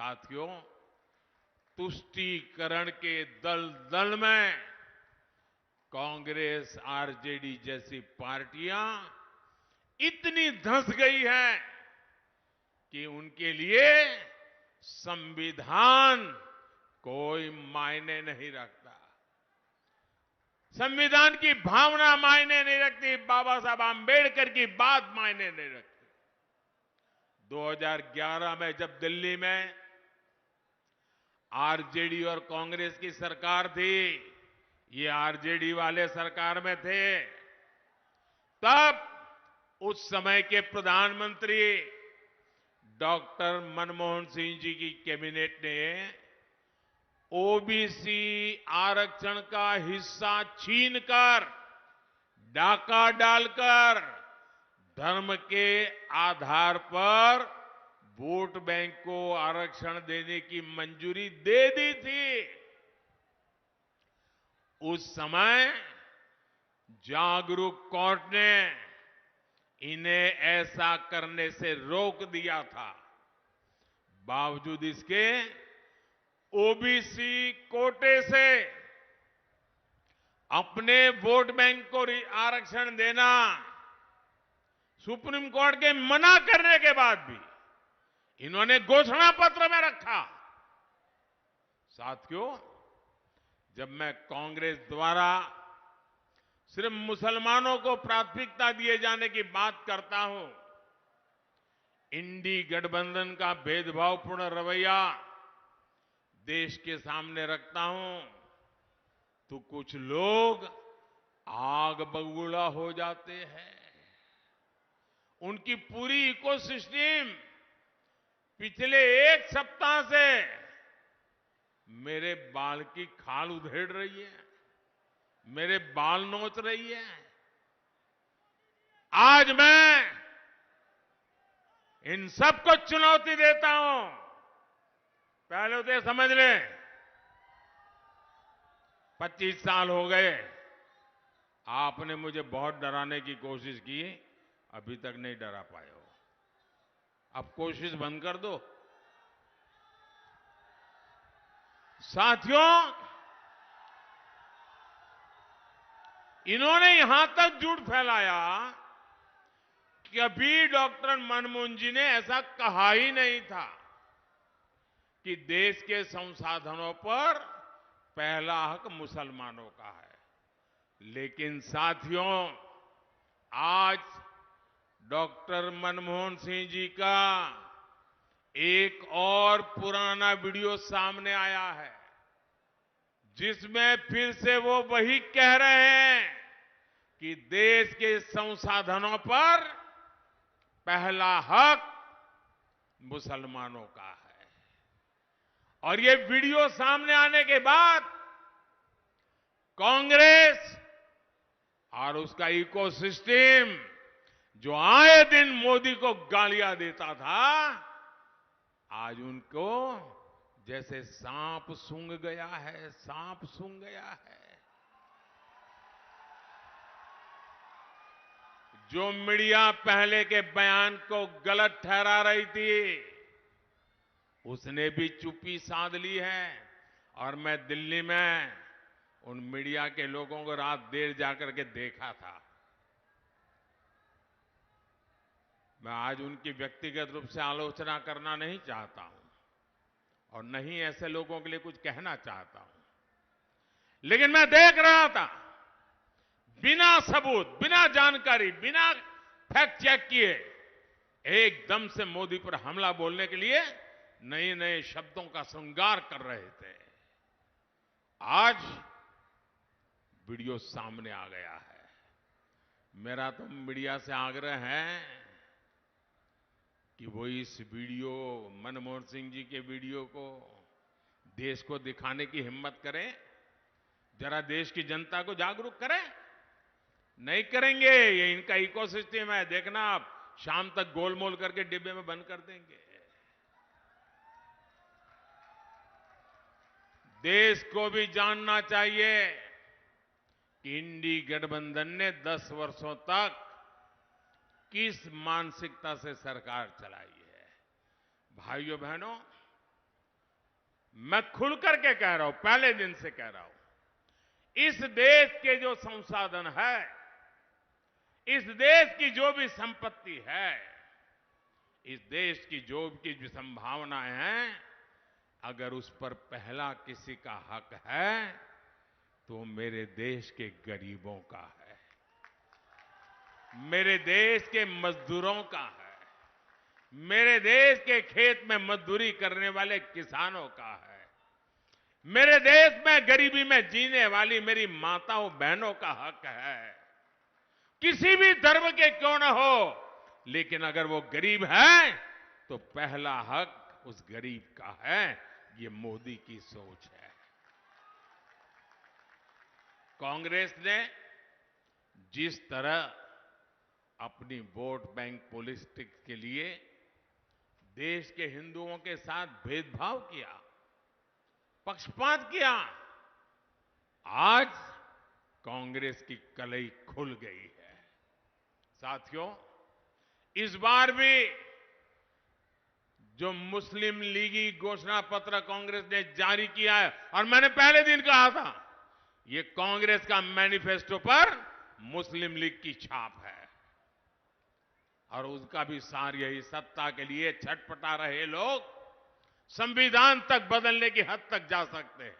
साथियों, तुष्टीकरण के दलदल में कांग्रेस, आरजेडी जैसी पार्टियां इतनी धंस गई हैं कि उनके लिए संविधान कोई मायने नहीं रखता। संविधान की भावना मायने नहीं रखती, बाबा साहब आंबेडकर की बात मायने नहीं रखती। 2011 में जब दिल्ली में आरजेडी और कांग्रेस की सरकार थी, ये आरजेडी वाले सरकार में थे, तब उस समय के प्रधानमंत्री डॉक्टर मनमोहन सिंह जी की कैबिनेट ने ओबीसी आरक्षण का हिस्सा छीनकर, डाका डालकर धर्म के आधार पर वोट बैंक को आरक्षण देने की मंजूरी दे दी थी। उस समय जागरूक कोर्ट ने इन्हें ऐसा करने से रोक दिया था। बावजूद इसके ओबीसी कोटे से अपने वोट बैंक को आरक्षण देना सुप्रीम कोर्ट के मना करने के बाद भी इन्होंने घोषणा पत्र में रखा। साथियों, जब मैं कांग्रेस द्वारा सिर्फ मुसलमानों को प्राथमिकता दिए जाने की बात करता हूं, इंडी गठबंधन का भेदभावपूर्ण रवैया देश के सामने रखता हूं, तो कुछ लोग आग बबूला हो जाते हैं। उनकी पूरी इकोसिस्टम पिछले एक सप्ताह से मेरे बाल की खाल उधेड़ रही है, मेरे बाल नोच रही है। आज मैं इन सबको चुनौती देता हूं। पहले तो समझ लें, 25 साल हो गए, आपने मुझे बहुत डराने की कोशिश की, अभी तक नहीं डरा पाए हो। अब कोशिश बंद कर दो। साथियों, इन्होंने यहां तक झूठ फैलाया कि अभी डॉक्टर मनमोहन जी ने ऐसा कहा ही नहीं था कि देश के संसाधनों पर पहला हक मुसलमानों का है। लेकिन साथियों, आज डॉक्टर मनमोहन सिंह जी का एक और पुराना वीडियो सामने आया है, जिसमें फिर से वो वही कह रहे हैं कि देश के संसाधनों पर पहला हक मुसलमानों का है। और ये वीडियो सामने आने के बाद कांग्रेस और उसका इकोसिस्टम, जो आए दिन मोदी को गालियां देता था, आज उनको जैसे सांप सूंघ गया है, सांप सूंघ गया है। जो मीडिया पहले के बयान को गलत ठहरा रही थी, उसने भी चुप्पी साध ली है। और मैं दिल्ली में उन मीडिया के लोगों को रात देर जाकर के देखा था। मैं आज उनकी व्यक्तिगत रूप से आलोचना करना नहीं चाहता हूं और नहीं ऐसे लोगों के लिए कुछ कहना चाहता हूं, लेकिन मैं देख रहा था, बिना सबूत, बिना जानकारी, बिना फैक्ट चेक किए एकदम से मोदी पर हमला बोलने के लिए नए नए शब्दों का श्रृंगार कर रहे थे। आज वीडियो सामने आ गया है। मेरा तो मीडिया से आग्रह है कि वो इस वीडियो, मनमोहन सिंह जी के वीडियो को देश को दिखाने की हिम्मत करें, जरा देश की जनता को जागरूक करें। नहीं करेंगे, ये इनका इकोसिस्टम है, देखना आप शाम तक गोलमोल करके डिब्बे में बंद कर देंगे। देश को भी जानना चाहिए कि इंडी गठबंधन ने 10 वर्षों तक किस मानसिकता से सरकार चलाई है। भाइयों बहनों, मैं खुल करके कह रहा हूं, पहले दिन से कह रहा हूं, इस देश के जो संसाधन है, इस देश की जो भी संपत्ति है, इस देश की जो भी संभावनाएं हैं, अगर उस पर पहला किसी का हक है तो मेरे देश के गरीबों का है, मेरे देश के मजदूरों का है, मेरे देश के खेत में मजदूरी करने वाले किसानों का है, मेरे देश में गरीबी में जीने वाली मेरी माताओं बहनों का हक है। किसी भी धर्म के क्यों न हो, लेकिन अगर वो गरीब है तो पहला हक उस गरीब का है। ये मोदी की सोच है। कांग्रेस ने जिस तरह अपनी वोट बैंक पॉलिटिक्स के लिए देश के हिंदुओं के साथ भेदभाव किया, पक्षपात किया, आज कांग्रेस की कलई खुल गई है। साथियों, इस बार भी जो मुस्लिम लीगी घोषणा पत्र कांग्रेस ने जारी किया है, और मैंने पहले दिन कहा था, ये कांग्रेस का मैनिफेस्टो पर मुस्लिम लीग की छाप है। और उसका भी सार यही, सत्ता के लिए छटपटा रहे लोग संविधान तक बदलने की हद तक जा सकते हैं,